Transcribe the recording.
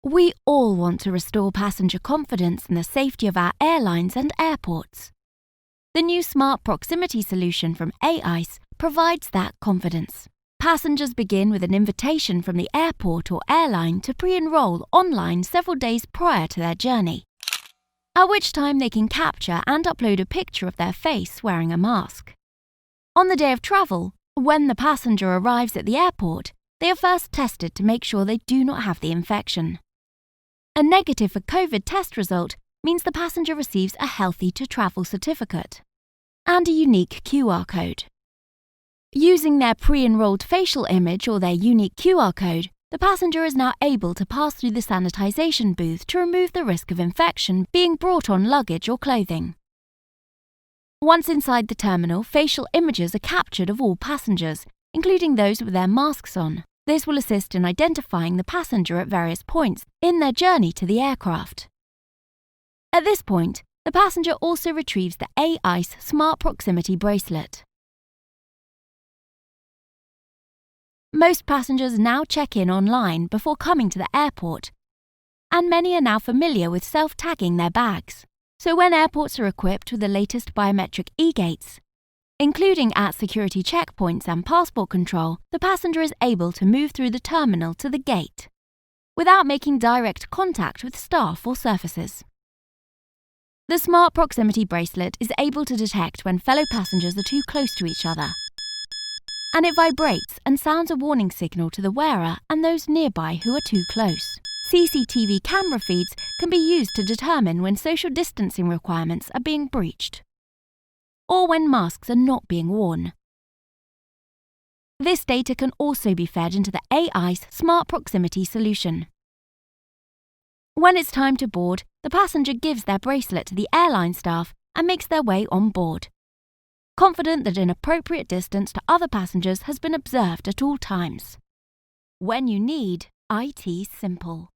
We all want to restore passenger confidence in the safety of our airlines and airports. The new Smart Proximity solution from AICE provides that confidence. Passengers begin with an invitation from the airport or airline to pre-enroll online several days prior to their journey, at which time they can capture and upload a picture of their face wearing a mask. On the day of travel, when the passenger arrives at the airport, they are first tested to make sure they do not have the infection. A negative for COVID test result means the passenger receives a healthy-to-travel certificate and a unique QR code. Using their pre-enrolled facial image or their unique QR code, the passenger is now able to pass through the sanitization booth to remove the risk of infection being brought on luggage or clothing. Once inside the terminal, facial images are captured of all passengers, including those with their masks on. This will assist in identifying the passenger at various points in their journey to the aircraft. At this point, the passenger also retrieves the AICE Smart Proximity bracelet. Most passengers now check in online before coming to the airport, and many are now familiar with self-tagging their bags. So when airports are equipped with the latest biometric e-gates, including at security checkpoints and passport control, the passenger is able to move through the terminal to the gate without making direct contact with staff or surfaces. The Smart Proximity bracelet is able to detect when fellow passengers are too close to each other, and it vibrates and sounds a warning signal to the wearer and those nearby who are too close. CCTV camera feeds can be used to determine when social distancing requirements are being breached, or when masks are not being worn. This data can also be fed into the AICE Smart Proximity solution. When it's time to board, the passenger gives their bracelet to the airline staff and makes their way on board, confident that an appropriate distance to other passengers has been observed at all times. When you need IT simple.